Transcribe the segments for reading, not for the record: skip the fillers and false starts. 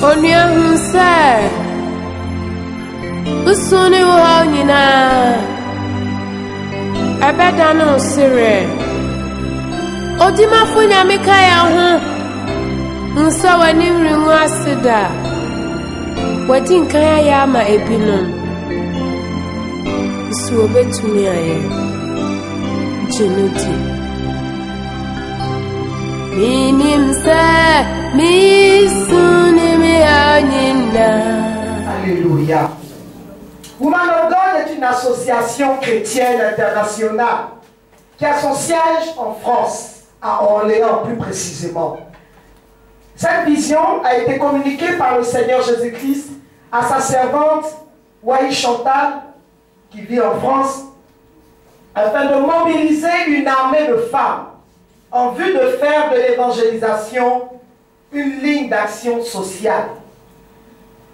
Onya hunse Usuni uhaunina Abeda no sire Odima funya mikaya hu Nsa wani mringu asida Wadi nkaya ya ama ebinom Isu obetumi aye Jenudi Minimse Misuni mihaunina. Alléluia. Woman of God est une association chrétienne internationale qui a son siège en France, à Orléans plus précisément. Cette vision a été communiquée par le Seigneur Jésus-Christ à sa servante Wahi Chantal, qui vit en France, afin de mobiliser une armée de femmes en vue de faire de l'évangélisation une ligne d'action sociale.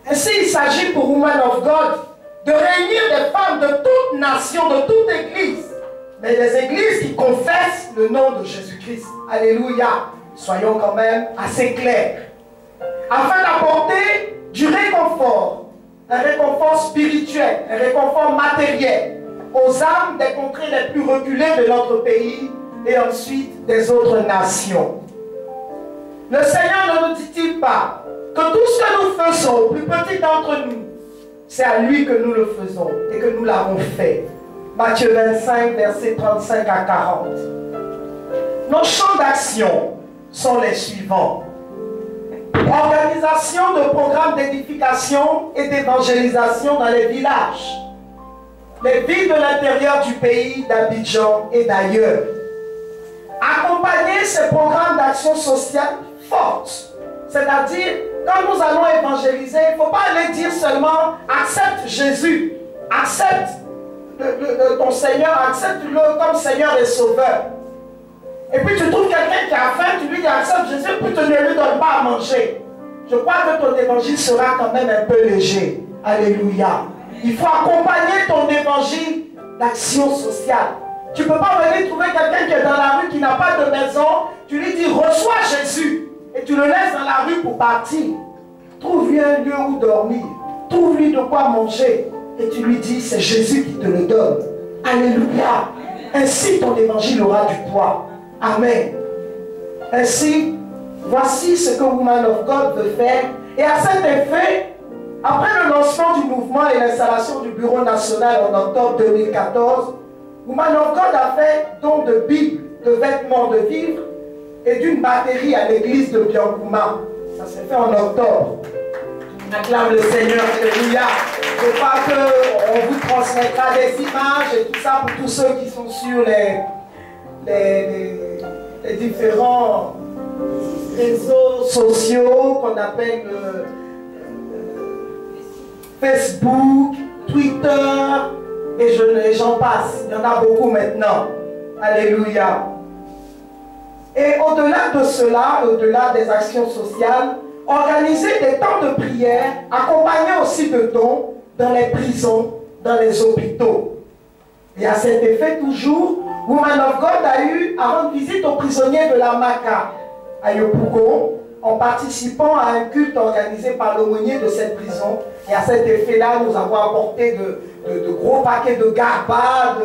Ainsi, il s'agit pour Woman of God de réunir des femmes de toute nation, de toute église, mais des églises qui confessent le nom de Jésus-Christ. Alléluia. Soyons quand même assez clairs. Afin d'apporter du réconfort, un réconfort spirituel, un réconfort matériel aux âmes des contrées les plus reculées de notre pays et ensuite des autres nations. Le Seigneur ne nous dit-il pas que tout ce que nous faisons, au plus petit d'entre nous, c'est à lui que nous le faisons et que nous l'avons fait. Matthieu 25, versets 35 à 40. Nos champs d'action sont les suivants. Organisation de programmes d'édification et d'évangélisation dans les villages, les villes de l'intérieur du pays, d'Abidjan et d'ailleurs. Accompagner ces programmes d'action sociale forte, c'est-à-dire quand nous allons évangéliser, il ne faut pas aller dire seulement accepte Jésus, accepte ton Seigneur, accepte-le comme Seigneur et Sauveur. Et puis tu trouves quelqu'un qui a faim, tu lui dis accepte Jésus, puis tu ne lui donnes pas à manger. Je crois que ton évangile sera quand même un peu léger. Alléluia. Il faut accompagner ton évangile d'action sociale. Tu ne peux pas venir trouver quelqu'un qui est dans la rue, qui n'a pas de maison, tu lui dis reçois Jésus et tu le laisses dans la rue pour partir. Trouve-lui un lieu où dormir, trouve-lui de quoi manger et tu lui dis c'est Jésus qui te le donne. Alléluia. Ainsi ton évangile aura du poids. Amen. Ainsi, voici ce que Woman of God veut faire. Et à cet effet, après le lancement du mouvement et l'installation du bureau national en octobre 2014, Woman of God a fait don de Bibles, de vêtements, de vivres et d'une batterie à l'église de Biancouma. Ça s'est fait en octobre. Acclame le Seigneur, alléluia. Je crois qu'on vous transmettra des images et tout ça pour tous ceux qui sont sur les différents réseaux sociaux qu'on appelle Facebook, Twitter, et j'en passe. Il y en a beaucoup maintenant. Alléluia. Et au-delà de cela, au-delà des actions sociales, organiser des temps de prière, accompagnés aussi de dons dans les prisons, dans les hôpitaux. Et à cet effet, toujours, Woman of God a eu à rendre visite aux prisonniers de la Maka, à Yopougon, en participant à un culte organisé par l'aumônier de cette prison. Et à cet effet-là, nous avons apporté de gros paquets de garba,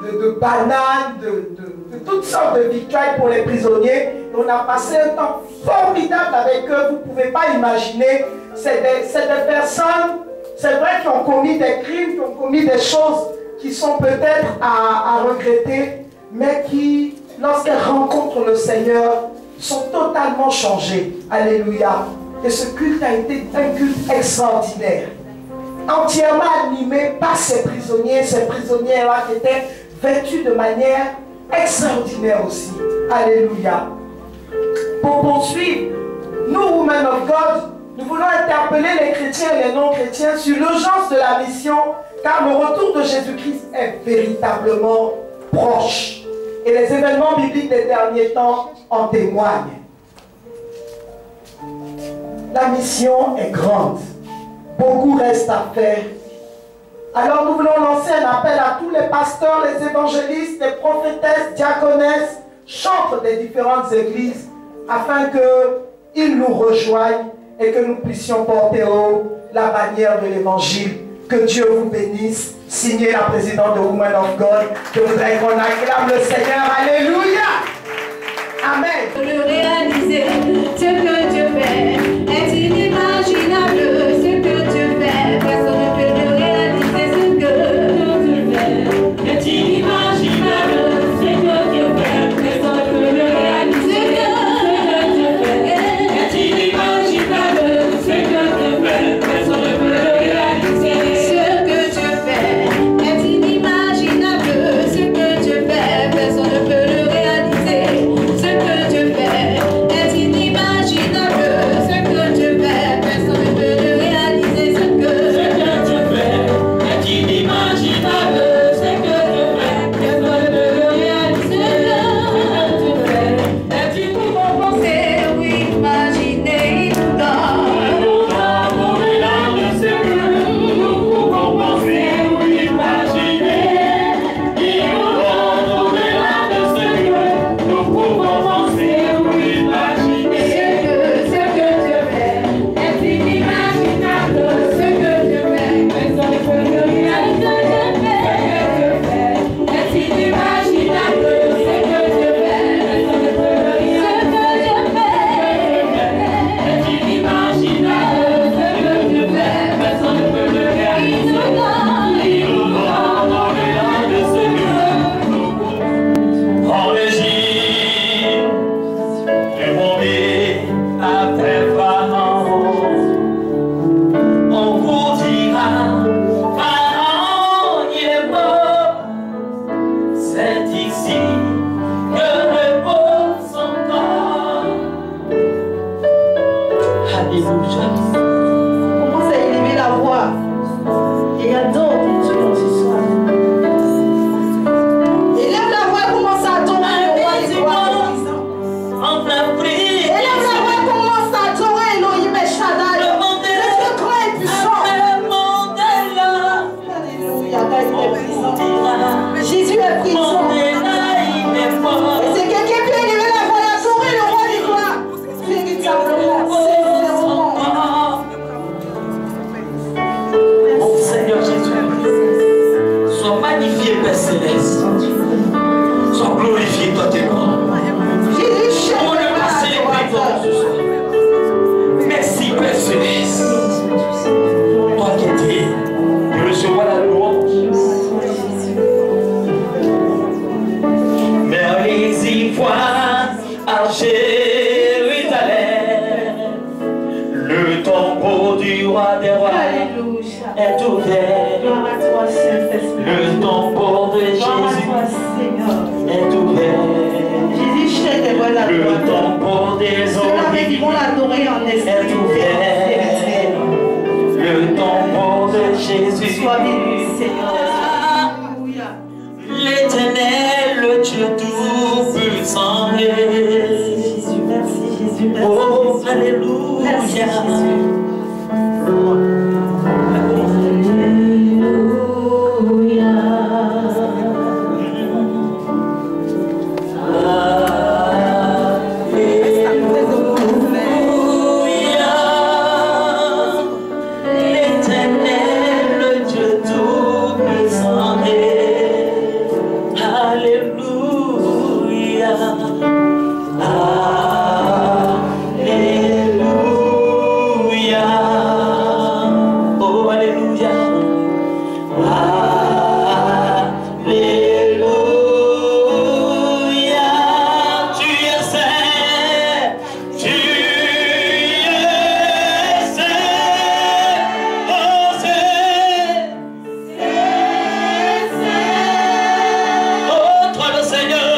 de bananes, de toutes sortes de victuailles pour les prisonniers. Et on a passé un temps formidable avec eux. Vous ne pouvez pas imaginer. C'est des personnes, c'est vrai, qui ont commis des crimes, qui ont commis des choses qui sont peut-être à regretter, mais qui, lorsqu'elles rencontrent le Seigneur, sont totalement changées. Alléluia. Et ce culte a été un culte extraordinaire, entièrement animé par ces prisonnières-là qui étaient vêtus de manière extraordinaire aussi. Alléluia. Pour poursuivre, nous, Women of God, nous voulons interpeller les chrétiens et les non-chrétiens sur l'urgence de la mission, car le retour de Jésus-Christ est véritablement proche. Et les événements bibliques des derniers temps en témoignent. La mission est grande. Beaucoup reste à faire. Alors nous voulons lancer un appel à tous les pasteurs, les évangélistes, les prophétesses, diaconesses, chantres des différentes églises, afin qu'ils nous rejoignent et que nous puissions porter haut la bannière de l'évangile. Que Dieu vous bénisse. Signez la présidente de Women of God. Je voudrais qu'on acclame le Seigneur. Alléluia. Amen. Le réaliser, ce que Dieu fait est inimaginable. Ce que Dieu fait, personne ne peut le réaliser. Ce que Dieu fait est inimaginable. Ce que Dieu fait, personne ne peut le réaliser. Ce que Dieu fait est inimaginable. Ce que Dieu fait, personne ne peut le réaliser. Ce que Dieu fait est inimaginable. Ce que Dieu fait, personne ne peut le réaliser. Ce que Dieu fait est inimaginable. Ce que Dieu fait, personne ne peut le réaliser. Ce que Dieu fait est inimaginable. Ce que Dieu fait, personne ne peut le réaliser. Ce que Dieu fait est inimaginable. Penser ou imaginer, il nous donne. Au-delà de ce que nous pouvons penser ou imaginer, il nous donne au-delà de ce que nous pouvons penser ou imaginer. Ce que Dieu fait est inimaginable. Ce que Dieu fait, personne ne peut le réaliser. Ce que Dieu fait est inimaginable. Ce que Dieu fait, personne ne peut le réaliser. Ce que Dieu fait est inimaginable. Ce que Dieu fait, personne ne peut le réaliser. Il nous donne au-delà de ce que nous pouvons. En Égypte, du monde après Pharaon, on vous dira, Pharaon il est mort. C'est ici que repose son corps. Alléluia. Commence à élever la voix et adore ton Dieu ce soir. Élève la voix, commence à adorer le roi des rois. En plein prix. Élève la voix, commence à adorer Elohim El Shaddai. Le monde est là. Le Dieu grand et puissant. Le monde est là. Alléluia, il est puissant. Jésus est puissant. Et c'est quelqu'un qui peut élever la voix et adorer le roi des rois. Véritablement, Mon Seigneur Jésus, sois magnifié, Père Céleste. Sois glorifié, toi t'es grand. Jésus chef On de ne va la célébrer ton nom ce soir. Merci, Père Céleste. Toi qui es digne de recevoir la louange. Vers les ivoires à Jérusalem, le tombeau du roi des rois Alléluia. est ouvert. Gloire à toi, Saint-Esprit. Le tombeau de Gloire à toi, Jésus Seigneur. est ouvert. Jésus chef des rois Le d'adoration. tombeau des Ceux-là qui vont oliviers l'adorer en est esprit. ouvert. Le tombeau de Jésus. Sois béni, Seigneur. Alléluia. L'éternel, le Dieu tout-puissant. Jésus, merci Jésus, merci. Oh, Merci alléluia. Jésus. L'éternel, le Dieu tout-puissant. Alléluia. Alléluia. Oh, alléluia. Alléluia. Tu es saint. Tu es saint. Oh, saint. Oh, toi le Seigneur.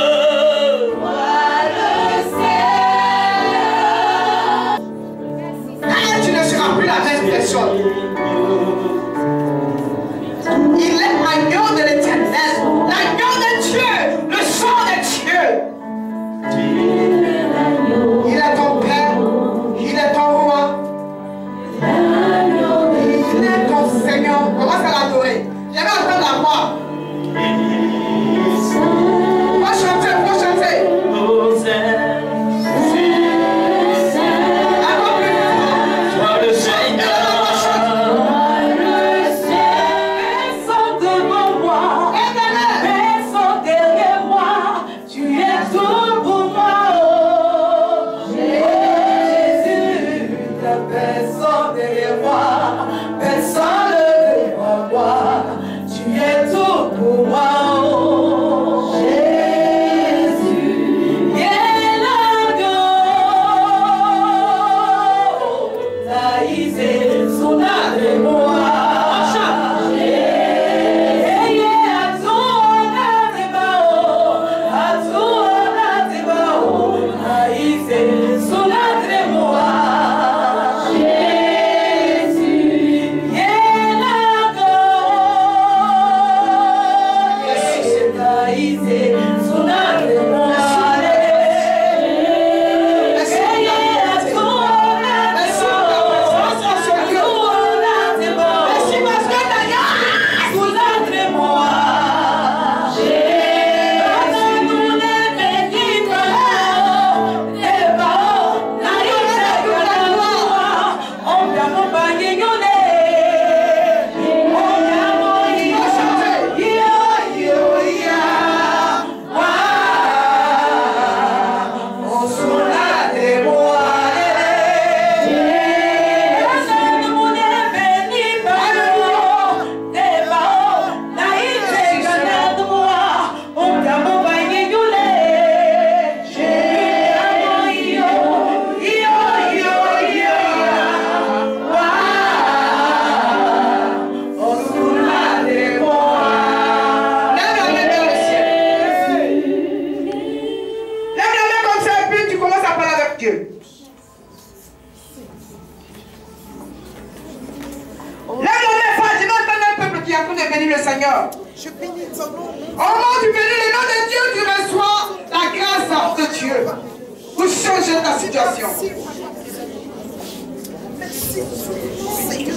Tu ne seras plus la même personne. Il est l'agneau de l'Éternel, l'agneau de Dieu, le sang de Dieu. Il est ton Père, il est ton roi, il est ton Seigneur. Commence à l'adorer. J'aimerais entendre la voix. Faut chanter, faut chanter. Oh, saint. Encore plus fort. de bénir le Seigneur. Je bénis ton nom. Au moment où tu bénis le nom de Dieu, tu reçois la grâce de Dieu pour changer ta situation. Merci, Seigneur. Merci, oh Seigneur.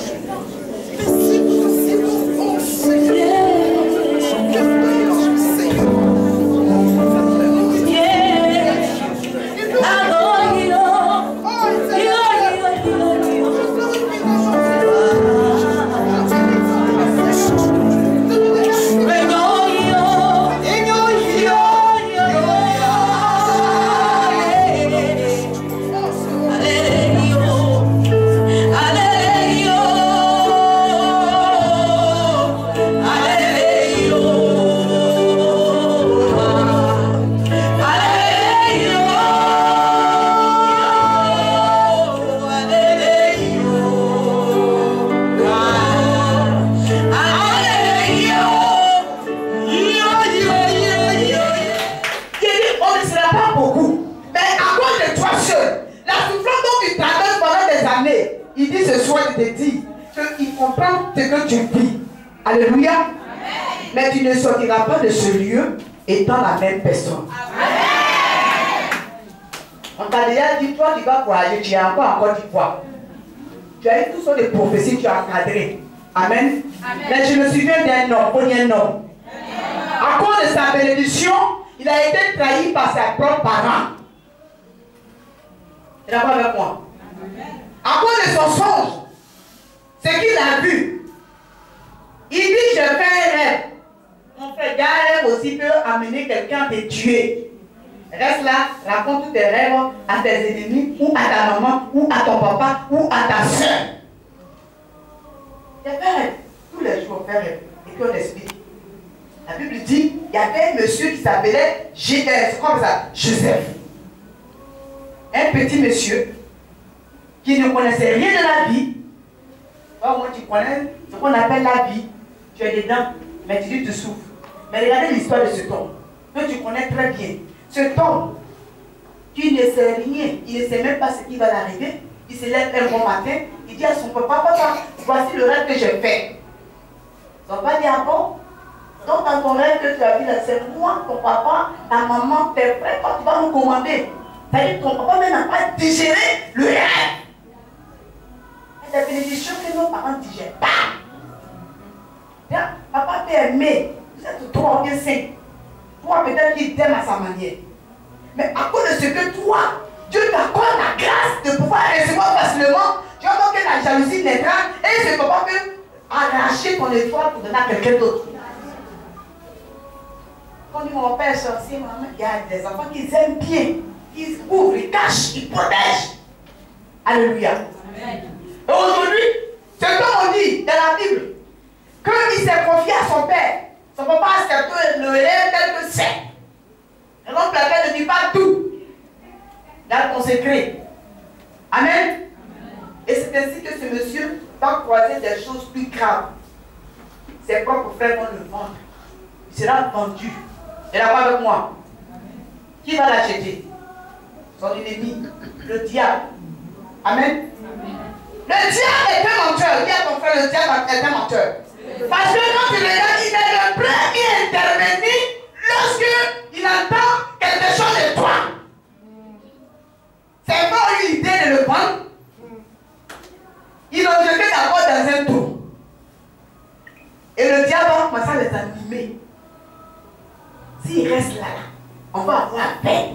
Il dit ce soir, il te dit qu'il comprend ce que tu vis. Alléluia. Amen. Mais tu ne sortiras pas de ce lieu étant la même personne. Amen. On t'a déjà dit, toi tu vas voyager, tu es encore d'y voir. Tu as eu toutes sortes de prophéties, tu as encadré. Amen. Amen. Mais je me souviens d'un homme, un homme. À cause de sa bénédiction, il a été trahi par ses propres parents. Tu n'es pas avec moi? À cause de son songe, ce qu'il a vu, il dit, je fais un rêve. Mon frère, un rêve aussi peut amener quelqu'un à te tuer. Reste là, raconte tous tes rêves à tes ennemis, ou à ta maman, ou à ton papa, ou à ta soeur. Il y a un rêve. Tous les jours, on fait rêve. Et puis on explique. La Bible dit, il y avait un monsieur qui s'appelait Joseph. Un petit monsieur qui ne connaissait rien de la vie. Moi, tu connais ce qu'on appelle la vie. Tu es dedans, mais tu dis tu souffres. Mais regardez l'histoire de cet homme, que tu connais très bien. Cet homme, qui ne sait rien, il ne sait même pas ce qui va l'arriver. Il se lève un bon matin, il dit à son papa, papa, voici le rêve que j'ai fait. Son papa dit, ah bon? Donc dans ton rêve que tu as vu là, c'est moi, ton papa, ta maman, tes frères, quand tu vas nous commander. C'est-à-dire que ton papa même n'a pas digéré le rêve. C'est la bénédiction que nos parents ne digèrent pas. Bien, papa peut aimer, vous êtes trop bien saint. Toi, peut-être qu'il t'aime à sa manière. Mais à cause de ce que toi, Dieu t'accorde la grâce de pouvoir recevoir facilement, tu vas voir que la jalousie naîtra et ce papa peut arracher ton effort pour donner à quelqu'un d'autre. Quand dit mon père sorcier, maman, il y a des enfants qui aiment bien, ils ouvrent, ils cachent, ils protègent. Alléluia. Amen. Et aujourd'hui, ce qu'on dit dans la Bible, qu'il s'est confié à son père, son papa a accepté le rêve tel que c'est. Et donc la paix ne dit pas tout. Dans ton secret. Amen. Amen. Et c'est ainsi que ce monsieur va croiser des choses plus graves. Ses propres frères vont le vendre. Il sera vendu. Et là, pas avec moi. Qui va l'acheter? Son ennemi, le diable. Amen. Le diable est un menteur. Dis à ton frère, le diable est un menteur. Parce que quand tu regardes, il est le premier à intervenir lorsque il entend quelque chose de toi. C'est pas eu l'idée de le prendre. Ils l'ont jeté d'abord dans un trou. Et le diable va commencer à les animer. S'il reste là, on va avoir paix.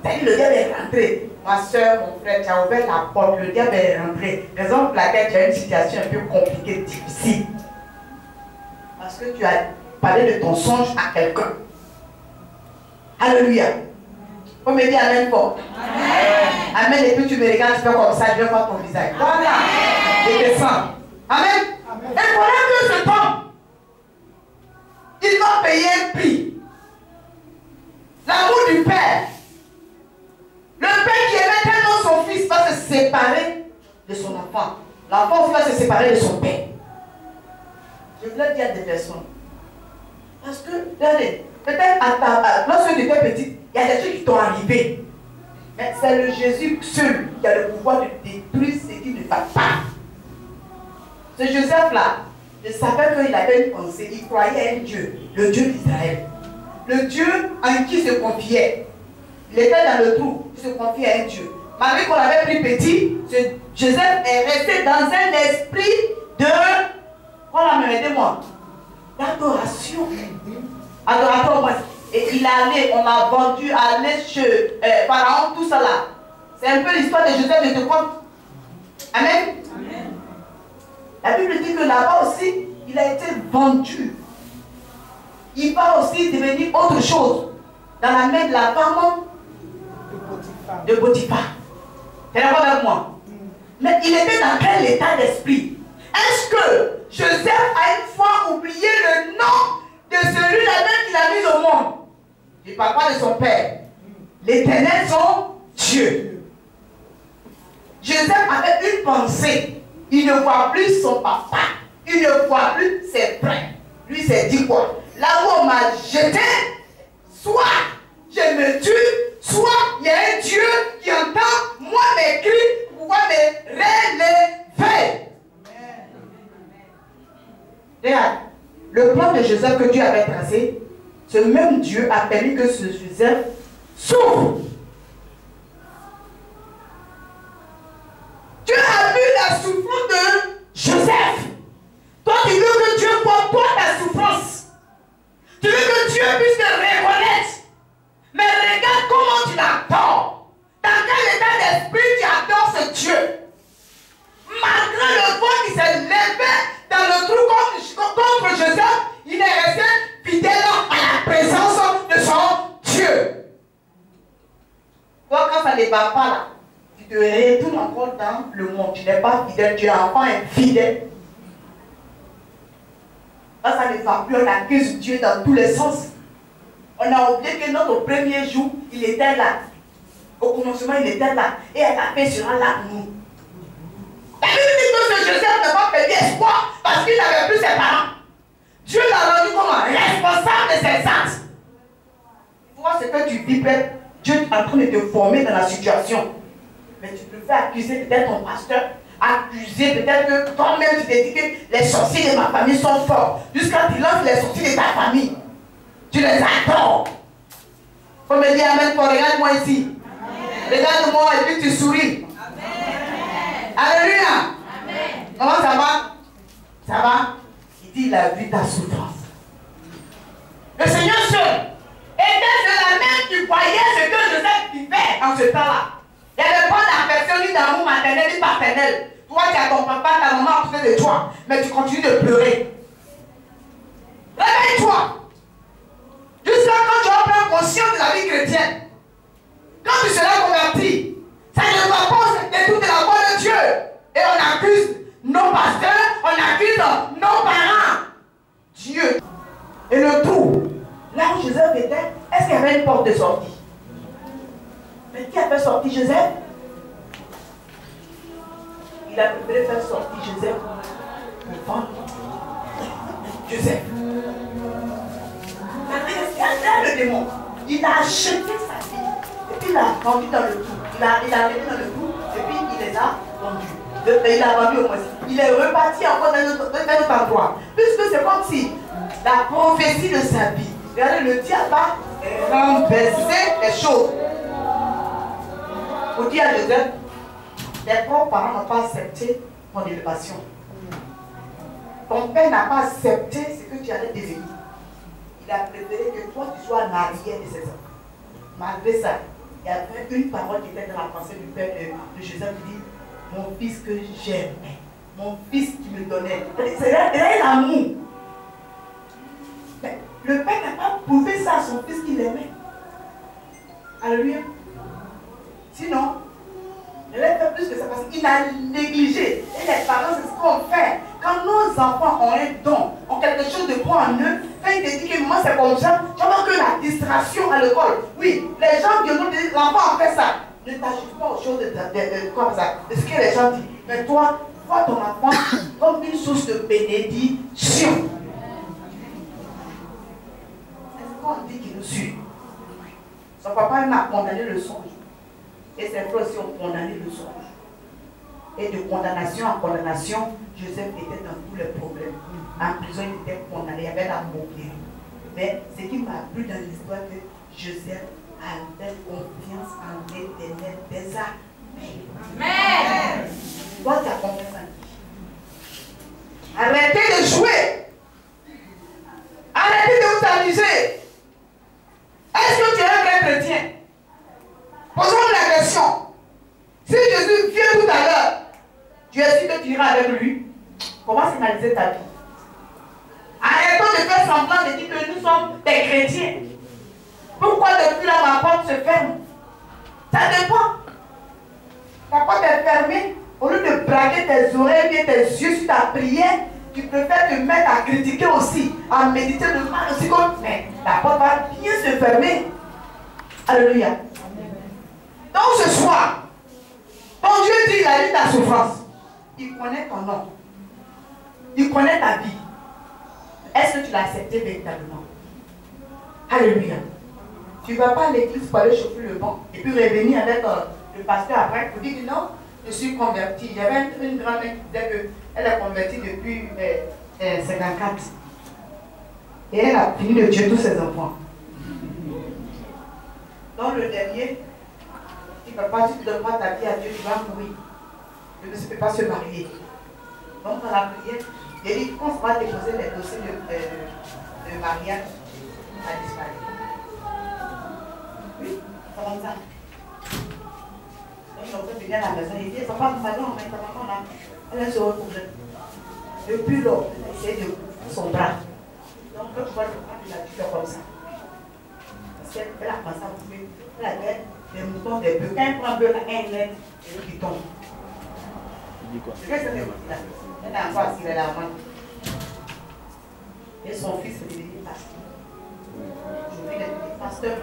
C'est-à-dire le diable est rentré. Ma soeur, mon frère, tu as ouvert la porte, le diable est rentré. Raison pour laquelle tu as une situation un peu compliquée, difficile. Parce que tu as parlé de ton songe à quelqu'un. Alléluia. On me dit Amen fort. Amen. Amen. Et puis tu me regardes, tu fais comme ça, je vais voir ton visage. Voilà. Et descends. Amen. Amen. Et voilà que ce temps, il va payer un prix. L'amour du Père. Le Père qui aimait tellement son fils va se séparer de son enfant. L'enfant aussi va se séparer de son Père. Je voulais dire à des personnes. Parce que, regardez, peut-être lorsque tu étais petite, il y a des trucs qui t'ont arrivé. Mais c'est le Jésus seul qui a le pouvoir de détruire ce qui ne va pas. Ce Joseph-là, Je savais qu'il avait une pensée. Il croyait à un Dieu, le Dieu d'Israël. Le Dieu en qui il se confiait. Il était dans le trou, il se confiait à un Dieu. Malgré qu'on l'avait pris petit, Joseph est resté dans un esprit de... Voilà, mais aidez-moi. D'adoration. Adorateur, moi. Et il est allé, on l'a vendu, allé chez Pharaon, tout ça là. C'est un peu l'histoire de Joseph, je te compte. Amen. Amen. La Bible dit que là-bas aussi, il a été vendu. Il va aussi devenir autre chose dans la main de la femme de Potiphar. Tu es d'accord avec moi? Mais il était dans quel état d'esprit? Est-ce que Joseph a une fois oublié le nom de celui-là même qu'il a mis au monde? Je ne parle pas de son père. L'Éternel, son Dieu. Joseph avait une pensée. Il ne voit plus son papa. Il ne voit plus ses frères. Lui s'est dit quoi? Là où on m'a jeté, soit je me tue, soit il y a un Dieu qui entend moi mes cris pour pouvoir me relever. Regarde, le plan de Joseph que Dieu avait tracé, ce même Dieu a permis que ce Joseph souffre. Dieu a vu la souffrance de Joseph. Toi, tu veux que Dieu porte toi ta souffrance. Tu veux que Dieu puisse te reconnaître. Mais regarde comment tu l'adores. Dans quel état d'esprit tu adores ce Dieu. Malgré le vent qui s'est levé dans le trou contre Joseph, il est resté fidèle à la présence de son Dieu. Toi, quand ça ne va pas là, tu te retournes encore dans le monde. Tu n'es pas fidèle, tu es enfant infidèle. Quand ça ne va plus, on accuse Dieu dans tous les sens. On a oublié que notre premier jour, il était là. Au commencement, il était là. Et la paix sera là pour nous. La Bible dit que ce Joseph n'a pas perdu espoir parce qu'il n'avait plus ses parents. Dieu l'a rendu comme responsable de ses actes. Tu vois ce que tu vis, peut-être Dieu est en train de te former dans la situation. Mais tu peux faire accuser peut-être ton pasteur. Accuser peut-être que toi-même tu t'es dit que les sorciers de ma famille sont forts. Jusqu'à tu lances les sorciers de ta famille. Tu les adores. Faut me dire amen. Regarde-moi ici. Regarde-moi et puis tu souris. Amen. Alléluia. Amen. Comment ça va? Ça va? Il dit il a vu ta souffrance. Le Seigneur seul était de la main qui voyait ce que Joseph vivait en ce temps-là. Il n'y avait pas d'affection ni d'amour maternel ni paternel. Toi, tu as ton papa, ta maman à côté de toi, mais tu continues de pleurer. Réveille-toi. Jusqu'à quand tu vas prendre conscience de la vie chrétienne. Quand tu seras converti, ça ne va pas de toute la voix de Dieu. Et on accuse nos pasteurs, on accuse nos parents. Dieu. Et le tout, là où Joseph était, est-ce qu'il y avait une porte de sortie? Mais qui a fait sortir Joseph? Il a préféré faire sortir Joseph pour vendre Joseph. Le démon, il a acheté sa vie. Et puis il l'a vendu dans le trou. Il a mis dans le trou et puis il les a vendus. Il a vendu au moins. Il est reparti encore dans notre endroit. Puisque c'est comme si la prophétie de sa vie, regardez, le diable a renversé les choses. Pour dire à Joseph, tes propres parents n'ont pas accepté ton élévation. Ton père n'a pas accepté ce que tu allais devenir. Il a préféré que toi tu sois en arrière de ses enfants. Malgré ça, il y avait une parole qui était dans la pensée du père de Joseph qui dit, mon fils que j'aimais, mon fils qui me donnait. C'est l'amour. Mais le père n'a pas prouvé ça à son fils qu'il aimait. Alléluia. Sinon, il a fait plus que ça parce qu'il a négligé. Et les parents, c'est ce qu'on fait. Quand nos enfants ont un don, ont quelque chose de bon en eux, quand ils te disent que moi c'est comme ça, tu vois que la distraction à l'école. Oui, les gens qui ont dit l'enfant a fait ça. Ne t'ajoute pas aux choses comme ça, de ce que les gens disent. Mais toi, vois ton enfant comme une source de bénédiction. C'est ce qu'on dit qui nous suit. Son papa m'a condamné le songe. Et ses frères aussi ont condamné le songe. Et de condamnation en condamnation, Joseph était dans tous les problèmes. En prison, il était condamné, il y avait la moquerie. Mais ce qui m'a plu dans l'histoire, que Joseph avait confiance en l'Éternel des armées. Amen. Toi, tu as confiance en qui? Arrêtez de jouer. Arrêtez de vous amuser. Est-ce que tu es un vrai chrétien? Posons-nous la question. Si Jésus vient tout à l'heure, tu es sûr que tu iras avec lui? Comment finaliser ta vie? Arrêtons de faire semblant de dire que nous sommes des chrétiens. Pourquoi depuis là ma porte se ferme? Ça dépend. Ta porte est fermée. Au lieu de braquer tes oreilles et tes yeux sur ta prière, tu préfères te mettre à critiquer aussi, à méditer le mal aussi. Mais la porte va bien se fermer. Alléluia. Donc ce soir, ton Dieu dit la vie de ta souffrance. Il connaît ton nom. Il connaît ta vie. Est-ce que tu l'as accepté véritablement? Alléluia. Tu ne vas pas à l'église pour aller chauffer le banc et puis revenir avec le pasteur après pour dire non, je suis converti. Il y avait une grand-mère qui disait qu'elle est convertie depuis 54. Et elle a fini de tuer tous ses enfants. Donc le dernier, tu ne peux pas, si tu ne donnes pas ta vie à Dieu, tu vas mourir. Tu ne peux pas se marier. Donc dans la prière, il dit qu'on va déposer les dossiers de mariage, ça disparaît. Oui, ça va ça. Donc on peut venir à la maison et dire, papa, maman, ta maman là, elle est sur le problème. Depuis lors, elle essaie de son bras. Donc quand tu vois le bras, tu l'as dit comme ça. Parce qu'elle a commencé à couper, elle avait des moutons, des bœufs. Quand elle prend un bœuf, un net, et qui tombe. Il dit quoi? Je vais se faire là. Elle a encore assis la main. Et son fils est devenu pasteur. Aujourd'hui, il est devenu pasteur.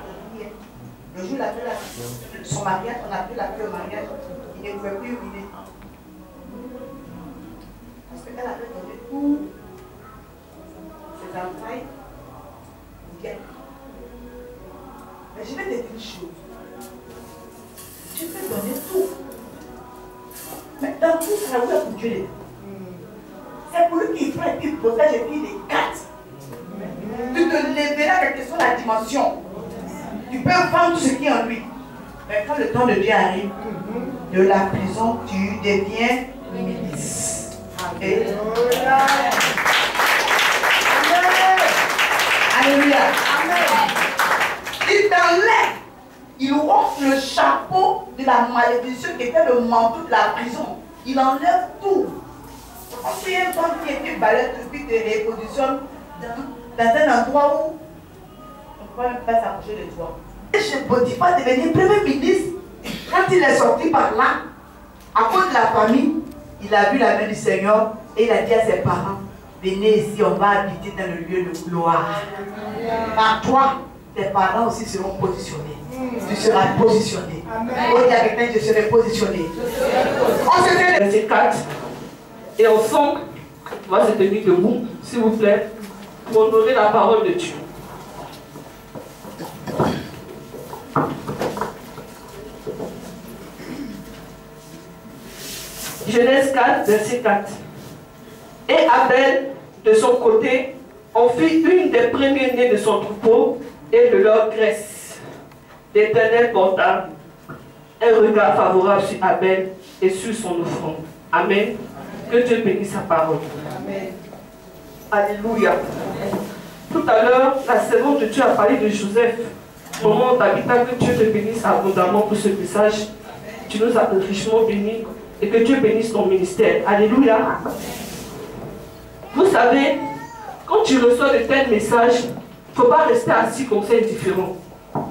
Le jour où il a fait son mariage, on a fait la paix au mariage, il ne pouvait plus ruiner. Parce qu'elle avait donné tout ses entrailles pour Dieu. Mais je vais te dire une chose. Tu peux donner tout. Mais dans tout ça, où est pour Dieu? C'est pour lui qui prend et qui protège et qui les gâte. Tu te lèveras quelle que soit la dimension. Tu peux vendre tout ce qui est en lui. Mais quand le temps de Dieu arrive, de la prison, tu deviens milice. Amen. Alléluia. Il t'enlève. Il offre le chapeau de la malédiction qui était le manteau de la prison. Il enlève tout. Quand tu es un homme qui était balèze, puis te repositionne dans un endroit où on ne peut même pas s'approcher de toi. Et chez Potiphar devenir premier ministre, quand il est sorti par là, à cause de la famille, il a vu la main du Seigneur et il a dit à ses parents, venez ici, on va habiter dans le lieu de gloire. Par toi, tes parents aussi seront positionnés. Tu seras positionné. On dit avec moi, je serai positionné. On se fait verset 4. Et ensemble, on va se tenir debout, s'il vous plaît, pour honorer la parole de Dieu. Genèse 4, verset 4. Et Abel, de son côté, en fit une des premiers-nés de son troupeau et de leur graisse. L'Éternel porta un regard favorable sur Abel et sur son offrande. Amen. Que Dieu bénisse sa parole. Amen. Alléluia. Tout à l'heure, la servante de Dieu a parlé de Joseph. Moment d'habitat, que Dieu te bénisse abondamment pour ce message. Tu nous as richement bénis et que Dieu bénisse ton ministère. Alléluia. Vous savez, quand tu reçois de tels messages, il ne faut pas rester assis comme ça indifférent.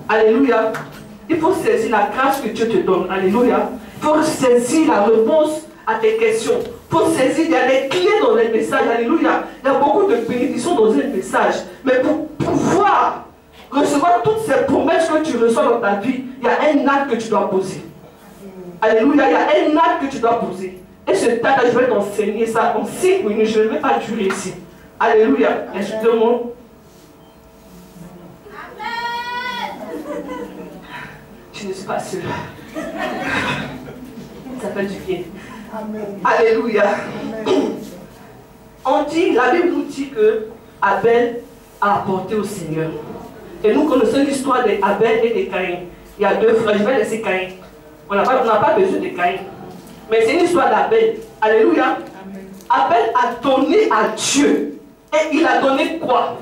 Alléluia. Il faut saisir la grâce que Dieu te donne. Alléluia. Il faut saisir la réponse à tes questions. Il faut saisir, il y a des clés dans les messages. Alléluia. Il y a beaucoup de bénédictions dans un message. Mais pour pouvoir recevoir toutes ces promesses que tu reçois dans ta vie, il y a un acte que tu dois poser. Alléluia. Il y a un acte que tu dois poser. Et ce tas-là, je vais t'enseigner ça en 6 minutes. Je ne vais pas durer ici. Alléluia. Excusez-moi. Je ne suis pas seule. Ça fait du bien. Amen. Alléluia. Amen. On dit, la Bible nous dit que Abel a apporté au Seigneur. Et nous connaissons l'histoire d'Abel et de Caïn. Il y a deux frères, je vais laisser Caïn. On n'a pas besoin de Caïn. Mais c'est une histoire d'Abel. Alléluia. Amen. Abel a donné à Dieu. Et il a donné quoi?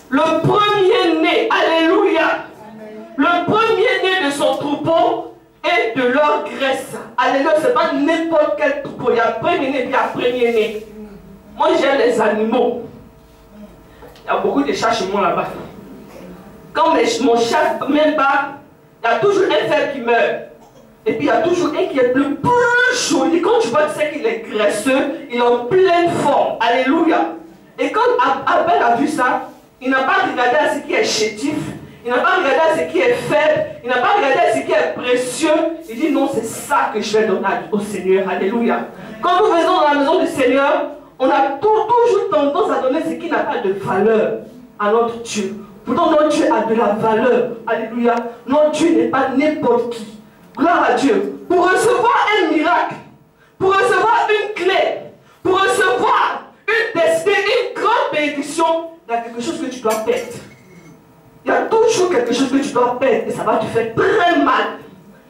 Le premier-né. Alléluia. Amen. Le premier-né de son troupeau et de leur graisse. Alléluia, ce n'est pas n'importe quel troupeau. Il y a premier-né et il y a premier-né. Moi, j'aime les animaux. Il y a beaucoup de chats chez moi là-bas. Quand mon chat même bat, il y a toujours un fer qui meurt. Et puis il y a toujours un qui est le plus joli. Quand tu vois, tu sais qu'il est graisseux, il est en pleine forme. Alléluia. Et quand Abel a vu ça, il n'a pas regardé à ce qui est chétif. Il n'a pas regardé à ce qui est faible. Il n'a pas regardé à ce qui est précieux. Il dit non, c'est ça que je vais donner au Seigneur. Alléluia. Quand nous venons dans la maison du Seigneur, on a toujours tendance à donner ce qui n'a pas de valeur à notre Dieu. Pourtant, notre Dieu a de la valeur. Alléluia. Notre Dieu n'est pas n'importe qui. Gloire à Dieu. Pour recevoir un miracle, pour recevoir une clé, pour recevoir une destinée, une grande bénédiction, il y a quelque chose que tu dois perdre. Il y a toujours quelque chose que tu dois perdre et ça va te faire très mal.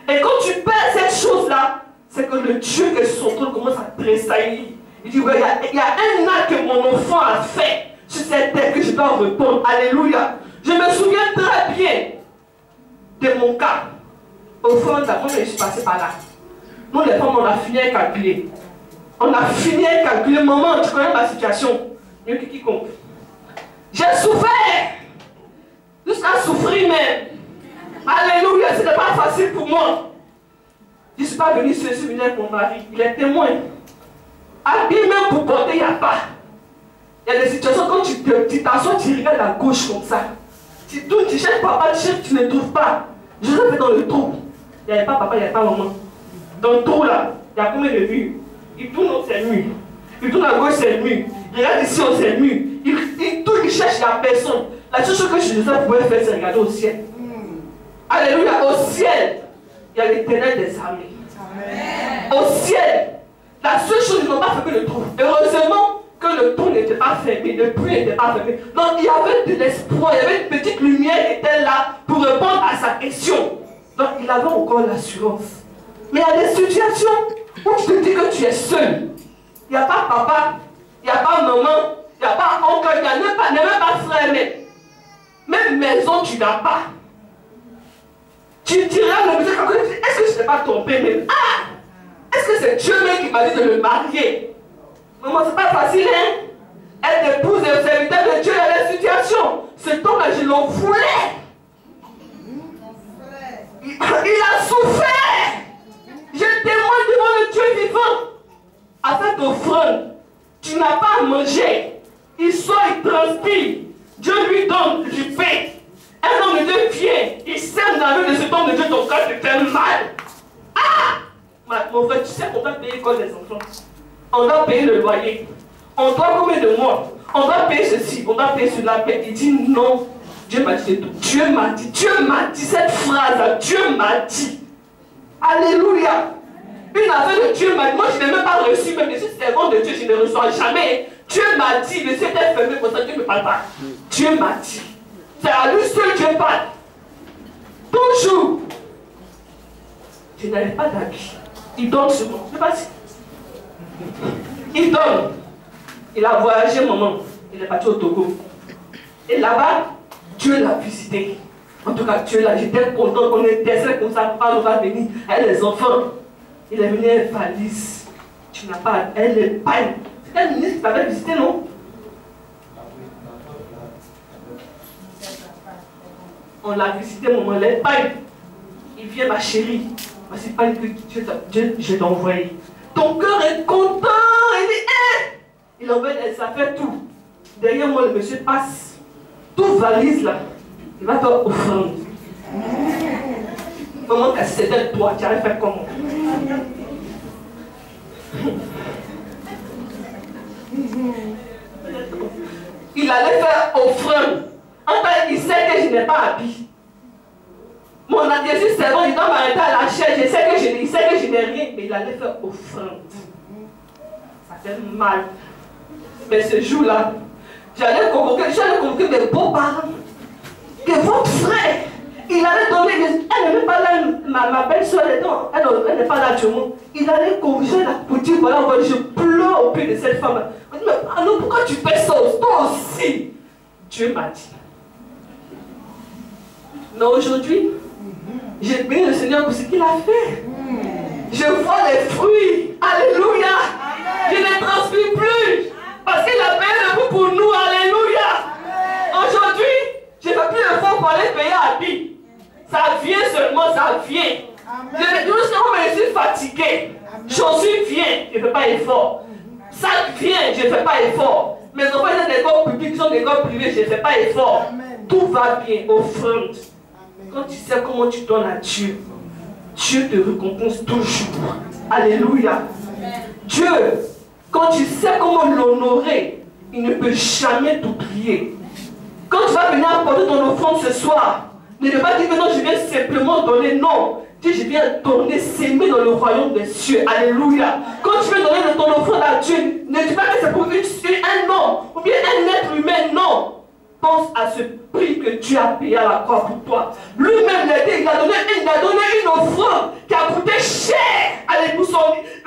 Et quand tu perds cette chose-là, c'est que le Dieu qui est sur son trône commence à tressaillir. Il dit, ouais, il y a un acte que mon enfant a fait sur cette terre que je dois répondre. Alléluia. Je me souviens très bien de mon cas. Au fond, quand je suis passé par là, nous les femmes, on a fini à calculer. On a fini à calculer. Maman, tu connais ma situation. Mieux que quiconque. J'ai souffert. Jusqu'à souffrir même. Alléluia, ce n'est pas facile pour moi. Je ne suis pas venu sur ce séminaire pour mon mari. Il est témoin. Habillé même pour porter, il n'y a pas. Il y a des situations quand tu t'assois, tu regardes à gauche comme ça. Tu tournes, tu cherches papa, tu ne trouves pas. Je le fais dans le trou. Il n'y avait pas papa, il n'y avait pas maman. Dans le trou là, il y a combien de murs? Il tourne, c'est mur. Il tourne à gauche, c'est mur. Il regarde ici, c'est mur. Il tourne, il cherche, il n'y a personne. La seule chose que je pouvais faire, c'est regarder au ciel. Alléluia, au ciel, il y a l'Éternel des armées. Amen. Au ciel, la seule chose, ils n'ont pas fait que le trou. Heureusement que le trou n'était pas fermé, le puits n'était pas fermé. Donc il y avait de l'espoir, il y avait une petite lumière qui était là pour répondre à sa question. Donc il avait encore l'assurance. Mais il y a des situations où tu te dis que tu es seul. Il n'y a pas papa, il n'y a pas maman, il n'y a pas oncle, il n'y a même pas frère, même maison tu n'as pas. Tu diras le monsieur, est-ce que je ne t'ai pas trompé même? Ah! Est-ce que c'est Dieu même qui m'a dit de le marier? Maman, c'est pas facile, hein? Être épouse et serviteur de Dieu dans la situation. Cet homme-là, je l'en voulais. Il a souffert. Je témoigne devant le Dieu vivant. À cette offrande, tu n'as pas à manger. Il sort, il transpire. Dieu lui donne du pain. Un homme de Dieu vient. Il sème dans la vie de cet homme de Dieu, ton cœur te fait mal. Ah! Mon frère, tu sais qu'on doit payer l'école des enfants. On doit payer le loyer. On doit combien de mois? On doit payer ceci, on doit payer cela. Il dit non. Dieu m'a dit tout. Dieu m'a dit cette phrase-là. Dieu m'a dit. Alléluia. Une affaire de Dieu m'a dit. Moi, je n'ai même pas reçu, même si c'est servant de Dieu, je ne reçois jamais. Dieu m'a dit. Le ciel est fermé pour ça, Dieu ne me parle pas. Dieu m'a dit. C'est à lui seul Dieu parle. Toujours. Je n'avais pas d'habit. Il donne ce nom. Je ne sais pas si. Il donne. Il a voyagé, maman. Il est parti au Togo. Et là-bas, Dieu l'a visité. En tout cas, Dieu l'a. J'étais content qu'on était comme ça. Papa nous va venir. Elle, les enfants. Il est venu avec valise. Tu n'as pas. Elle est pas. C'est un ministre qui t'avait visité, non? On l'a visité, maman. Les pailles. Il vient, ma chérie. C'est pas que Dieu, je t'ai envoyé. Ton cœur est content. Il dit, hé! Il envoie les affaires, tout. Derrière moi, le monsieur passe. Tout valise là. Il va faire offrande. Maman, que c'était toi, tu allais faire comment? Il allait faire offrande. Enfin, il sait que je n'ai pas habillé. Mon Jésus servant, il doit m'arrêter à la chaise. Il sait que je n'ai rien, mais il allait faire offrande. Ça fait mal. Mais ce jour-là, j'allais convoquer mes beaux-parents. Que votre frère, il allait donner, elle n'est pas là, ma belle-soeur, elle n'est pas là actuellement. Il allait convoquer la petite, voilà, je pleure au pied de cette femme. Je me dis, mais ah non, pourquoi tu fais ça, toi aussi? Dieu m'a dit. Mais aujourd'hui, j'ai béni le Seigneur pour ce qu'il a fait. Je vois les fruits. Alléluia. Je ne transpire plus. Parce qu'il a payé le prix pour nous. Alléluia. Aujourd'hui, je ne fais plus l'effort pour aller payer à vie. Ça vient seulement, ça vient. Je suis fatigué. J'en suis viens, je ne fais pas effort. Ça vient, je ne fais pas effort. Mes enfants sont des écoles publiques, sont des écoles privées, je ne fais pas effort. Tout va bien, offrande. Quand tu sais comment tu donnes à Dieu, Dieu te récompense toujours. Alléluia. Dieu, quand tu sais comment l'honorer, il ne peut jamais t'oublier. Quand tu vas venir apporter ton offrande ce soir, ne pas dire que non, je viens simplement donner. Non. Dis, je viens donner, s'aimer dans le royaume des cieux. Alléluia. Quand tu veux donner de ton offrande à Dieu, ne dis pas que c'est pour un homme ou bien un être humain. Non. Pense à ce prix que Dieu a payé à la croix pour toi. Lui-même l'a dit, il a donné une offrande qui a coûté cher. Alléluia.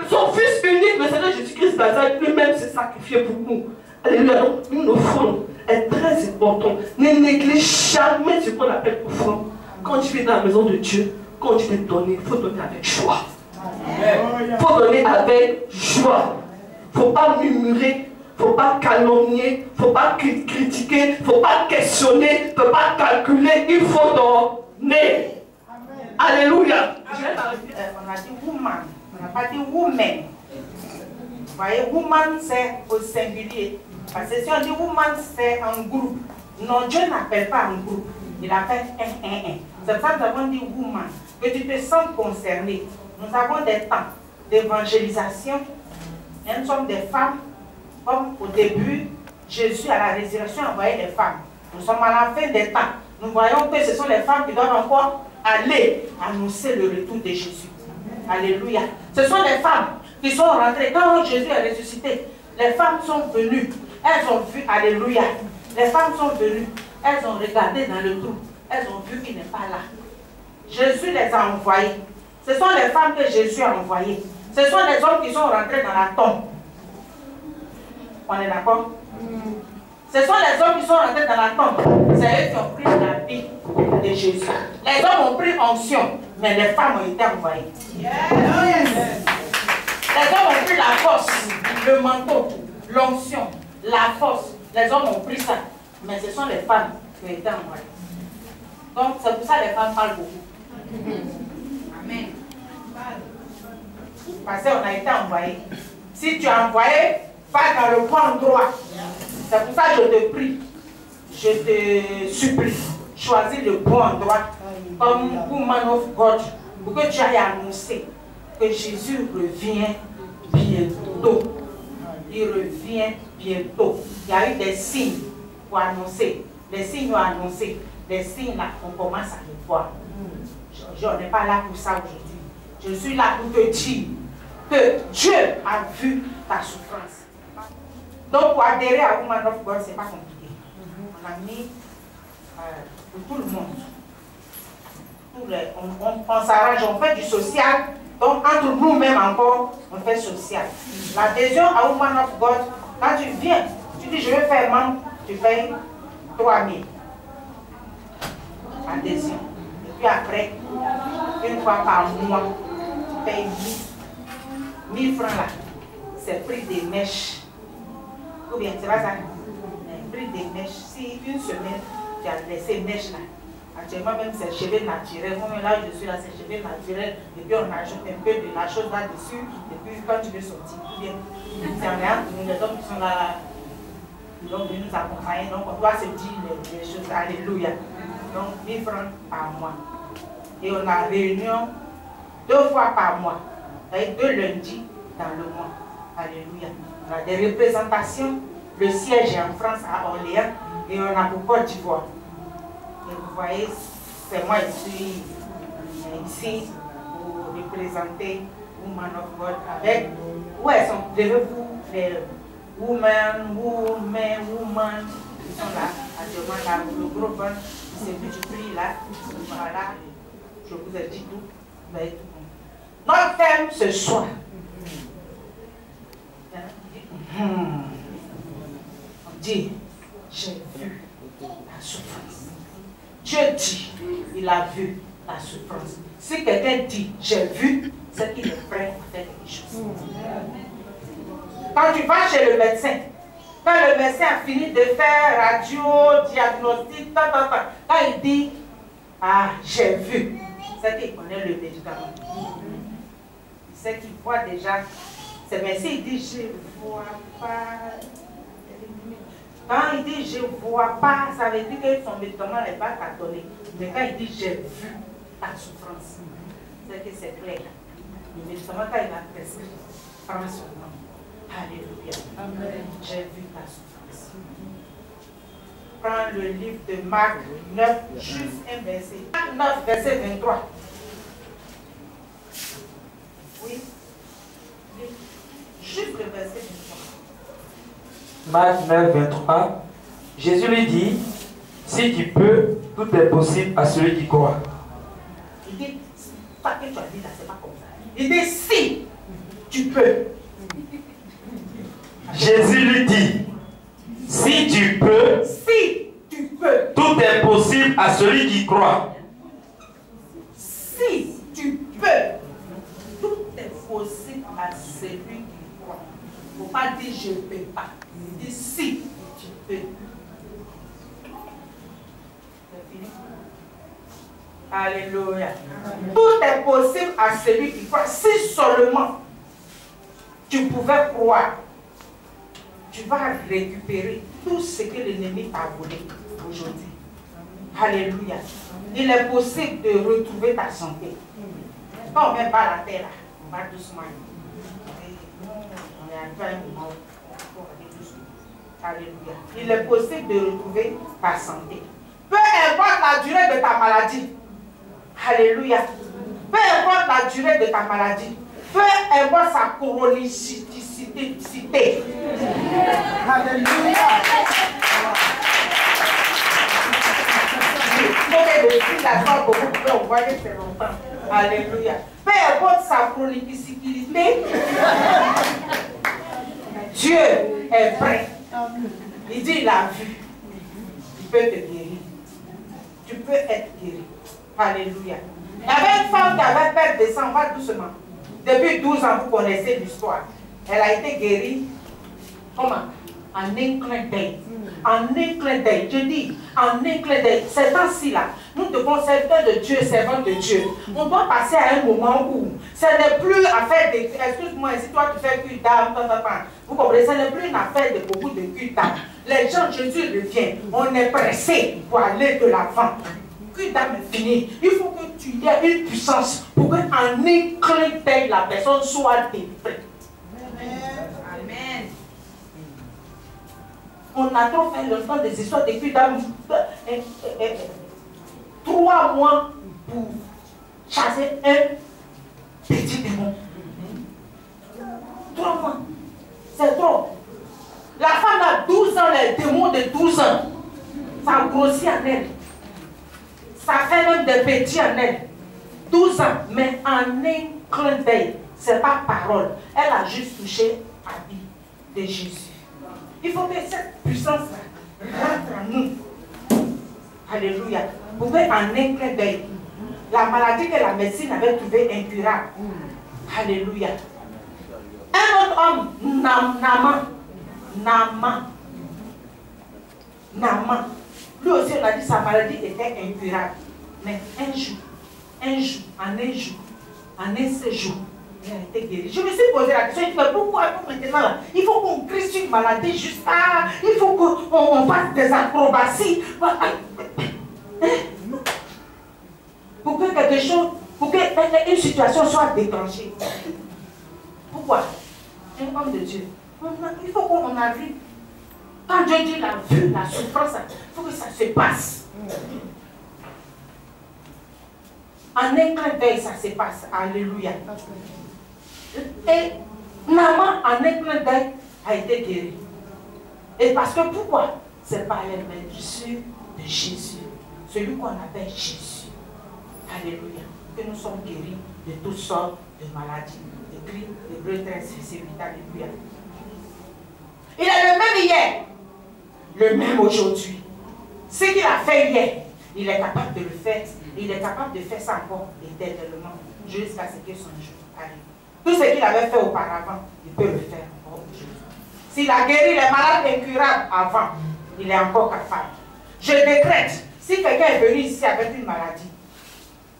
Son fils unique, le Seigneur Jésus-Christ Nazareth, lui-même s'est sacrifié pour nous. Alléluia. Donc, une offrande est très importante. Ne néglige jamais ce qu'on appelle offrande. Quand tu es dans la maison de Dieu, quand tu veux donner, il faut donner avec joie. Il faut donner avec joie. Il ne faut pas murmurer. Il ne faut pas calomnier, il ne faut pas critiquer, il ne faut pas questionner, il ne faut pas calculer, il faut donner. Amen. Alléluia. On a dit woman, on n'a pas dit woman. Vous voyez, woman c'est au singulier. Parce que si on dit woman c'est un groupe, non, Dieu n'appelle pas un groupe, il appelle un. C'est pour ça que nous avons dit woman, que tu te sens concerné. Nous avons des temps d'évangélisation, nous sommes des femmes. Comme au début, Jésus à la résurrection envoyait les femmes. Nous sommes à la fin des temps. Nous voyons que ce sont les femmes qui doivent encore aller annoncer le retour de Jésus. Alléluia. Ce sont les femmes qui sont rentrées. Quand Jésus est ressuscité, les femmes sont venues. Elles ont vu, alléluia. Les femmes sont venues. Elles ont regardé dans le trou. Elles ont vu qu'il n'est pas là. Jésus les a envoyées. Ce sont les femmes que Jésus a envoyées. Ce sont les hommes qui sont rentrés dans la tombe. On est d'accord? Ce sont les hommes qui sont rentrés dans la tombe. C'est eux qui ont pris la vie de Jésus. Les hommes ont pris onction, mais les femmes ont été envoyées. Les hommes ont pris la force, le manteau, l'onction, la force. Les hommes ont pris ça, mais ce sont les femmes qui ont été envoyées. Donc c'est pour ça que les femmes parlent beaucoup. Amen. Parce qu'on a été envoyés. Si tu as envoyé, va dans le bon endroit. C'est pour ça que je te prie, je te supplie, choisis le bon endroit comme woman of God pour que tu ailles annoncer que Jésus revient bientôt. Il revient bientôt. Il y a eu des signes pour annoncer. Les signes ont annoncé. Les signes là, on commence à les voir. Je n'ai pas là pour ça aujourd'hui. Je suis là pour te dire que Dieu a vu ta souffrance. Donc pour adhérer à Woman of God, ce n'est pas compliqué. On a mis pour tout le monde. On s'arrange, on fait du social. Donc entre nous-mêmes encore, on fait social. L'adhésion à Woman of God, quand tu viens, tu dis je vais faire membre, tu payes 3 000. Adhésion. Et puis après, une fois par mois, tu payes 1000 francs là. C'est prix des mèches. Ou bien, c'est pas ça. Prix des mèches. Si une semaine, tu as laissé mèches là. Actuellement, même c'est cheveux naturels. Moi, là, je suis là, c'est cheveux naturels. Et puis, on ajoute un peu de la chose là-dessus. Et puis, quand tu veux sortir, ou bien, c'est en rien. Les hommes qui sont là, ils vont venir nous accompagner. Donc, on doit se dire les choses. Alléluia. Donc, 1000 francs par mois. Et on a réunion 2 fois par mois. C'est-à-dire 2 lundis dans le mois. Alléluia. On a des représentations. Le siège est en France, à Orléans, et on a pour Côte d'Ivoire. Et vous voyez, c'est moi ici, ici pour représenter Woman of God avec. Où elles sont? Levez-vous les women, ils sont là, actuellement là, le groupe, c'est que tu pries là, voilà, je vous ai dit tout, vous avez tout compris. Notre thème ce soir, on dit, j'ai vu la souffrance. Dieu dit, il a vu la souffrance. Si quelqu'un dit, j'ai vu, c'est qu'il est prêt à faire quelque chose. Quand tu vas chez le médecin, quand le médecin a fini de faire radio, diagnostic, quand il dit, ah, j'ai vu, c'est qu'il connaît le médicament. C'est qu'il voit déjà. Mais s'il dit, je ne vois pas. Quand il dit, je ne vois pas, ça veut dire que son médicament n'est pas cartonné. Mais quand il dit, j'ai vu la souffrance, c'est que c'est clair. Le médicament, quand il a prescrit, prends son nom. Alléluia. Amen. J'ai vu ta souffrance. Prends le livre de Marc 9, juste un verset. Marc 9, verset 23. Oui. Juste le verset 23. Marc 9, 23. Jésus lui dit, si tu peux, tout est possible à celui qui croit. Il dit, pas que tu as dit là, c'est pas comme ça. Il dit, si tu peux. Jésus lui dit, si tu peux, tout est possible à celui qui croit. Si tu peux, tout est possible à celui qui croit. Il ne faut pas dire je ne peux pas. Il dit si tu peux. C'est fini. Alléluia. Tout est possible à celui qui croit. Si seulement tu pouvais croire, tu vas récupérer tout ce que l'ennemi t'a volé aujourd'hui. Alléluia. Il est possible de retrouver ta santé. Quand on ne met pas la terre là, on va doucement. On est arrivé à un moment où on peut aller doucement. Alléluia. Il est possible de retrouver ta santé. Peu importe la durée de ta maladie. Alléluia. Peu importe la durée de ta maladie. Peu importe sa chronicité. Alléluia. On voit que c'est longtemps. Alléluia. Peu importe sa chronicité, Dieu est prêt. Il dit, il a vu. Il peut te guérir. Tu peux être guéri. Alléluia. Il y avait une femme qui avait perdu des sang, va doucement. Depuis 12 ans, vous connaissez l'histoire. Elle a été guérie. Comment? En un clin d'œil. En un clin d'œil. Je dis, en un clin d'œil. Ces temps-ci là, nous devons servir de Dieu, servants de Dieu. On doit passer à un moment où ce n'est plus affaire de. Excuse-moi, si toi tu fais cul d'âme, vous comprenez, ce n'est plus une affaire de beaucoup de cul d'âme. Les gens, Jésus revient. On est pressé pour aller de l'avant. Cul d'âme est fini. Il faut que tu aies une puissance pour qu'en un clin d'œil, la personne soit délivrée. Amen. On a trop fait longtemps des histoires de cul d'âme. 3 mois pour chasser un petit démon. 3 mois. C'est trop. La femme a 12 ans, les démons de 12 ans. Ça grossit en elle. Ça fait même des petits en elle. 12 ans. Mais en un clin d'œil. Ce n'est pas parole. Elle a juste touché la vie de Jésus. Il faut que cette puissance rentre en nous. Alléluia. Vous pouvez en un clin d'œil. La maladie que la médecine avait trouvée incurable. Alléluia. Un autre homme, Naaman. Lui aussi, on a dit que sa maladie était incurable. Mais un jour, en un séjour, il a été guéri. Je me suis posé la question, pourquoi maintenant là, il faut qu'on crie sur une maladie jusqu'à. Il faut qu'on fasse des acrobaties. Pour que quelque chose, pour qu'une situation soit déclenchée. Pourquoi? Un homme de Dieu. Il faut qu'on arrive. Quand Dieu dit la vue, la souffrance, il faut que ça se passe. En un clin d'œil, ça se passe. Alléluia. Et maman, en un clin d'œil, a été guérie. Et parce que pourquoi? C'est par les blessures de Jésus. Celui qu'on appelle Jésus. Alléluia. Que nous sommes guéris de toutes sortes de maladies. Écrit Hébreux 13, verset 8. Alléluia. Il est le même hier, le même aujourd'hui. Ce qu'il a fait hier, il est capable de le faire. Il est capable de faire ça encore éternellement, jusqu'à ce que son jour arrive. Tout ce qu'il avait fait auparavant, il peut le faire encore aujourd'hui. S'il a guéri les malades incurables avant, il est encore capable. Je décrète, si quelqu'un est venu ici avec une maladie,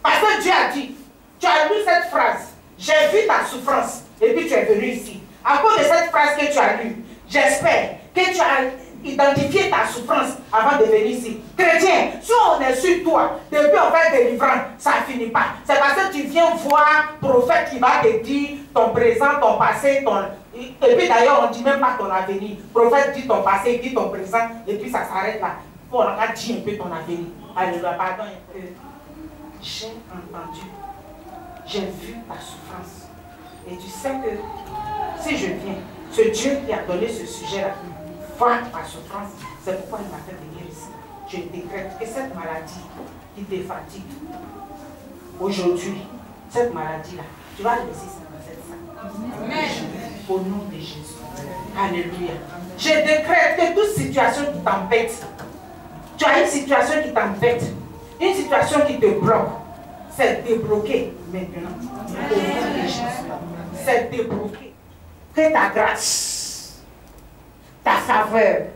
parce que Dieu a dit, tu as lu cette phrase, j'ai vu ta souffrance, et puis tu es venu ici. À cause de cette phrase que tu as lue, j'espère que tu as identifié ta souffrance avant de venir ici. Chrétien, si on est sur toi, depuis on fait délivrance, ça ne finit pas. C'est parce que tu viens voir prophète qui va te dire ton présent, ton passé, ton... Et puis d'ailleurs, on ne dit même pas ton avenir. Prophète dit ton passé, dit ton présent, et puis ça s'arrête là. On a dit un peu ton avenir. Alléluia, pardon un peu. J'ai entendu, j'ai vu ta souffrance. Et tu sais que si je viens, ce Dieu qui a donné ce sujet-là, voit ma souffrance, c'est pourquoi il m'a fait venir ici. Je décrète que cette maladie qui te fatigue, aujourd'hui, cette maladie-là, tu vas laisser ça dans cette salle. Amen. Au nom de Jésus. Alléluia. Je décrète que toute situation qui t'embête, tu as une situation qui t'embête, une situation qui te bloque, c'est débloqué maintenant. Au nom de Jésus. C'est débloqué. Que ta grâce, ta faveur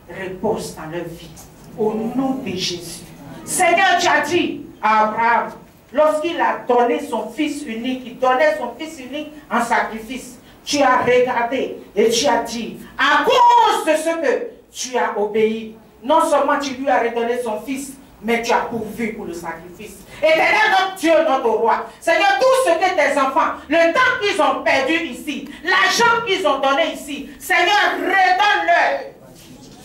repose dans leur vie. Au nom de Jésus. Seigneur, tu as dit à Abraham, lorsqu'il a donné son fils unique, il donnait son fils unique en sacrifice. Tu as regardé et tu as dit, à cause de ce que tu as obéi, non seulement tu lui as redonné son fils, mais tu as pourvu pour le sacrifice. Éternel notre Dieu, notre roi, Seigneur, tout ce que tes enfants, le temps qu'ils ont perdu ici, l'argent qu'ils ont donné ici, Seigneur, redonne-leur.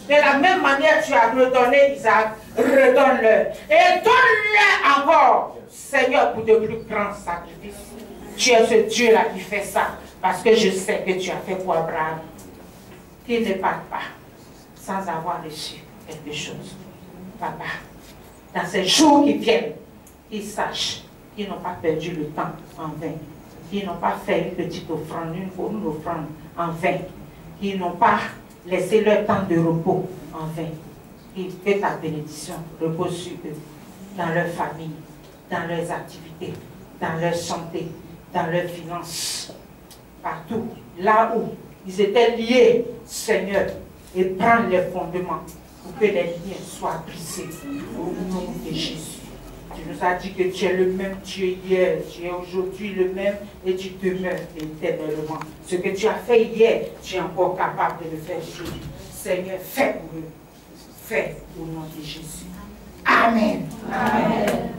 De la même manière tu as redonné Isaac, redonne-leur. Et donne-leur encore, Seigneur, pour de plus grands sacrifices. Tu es ce Dieu-là qui fait ça, parce que je sais que tu as fait pour Abraham. Qu'il ne parte pas sans avoir reçu quelque chose. Papa, dans ces jours qui viennent, qu'ils sachent qu'ils n'ont pas perdu le temps en vain, qu'ils n'ont pas fait une petite offrande, une offrande en vain, qu'ils n'ont pas laissé leur temps de repos en vain. Et que ta bénédiction repose sur eux, dans leur famille, dans leurs activités, dans leur santé, dans leurs finances, partout, là où ils étaient liés, Seigneur, et prendre les fondements pour que les liens soient brisés au nom de Jésus. Tu nous as dit que tu es le même Dieu hier, tu es aujourd'hui le même et tu demeures éternellement. Ce que tu as fait hier, tu es encore capable de le faire aujourd'hui. Seigneur, fais pour eux. Fais au nom de Jésus. Amen. Amen.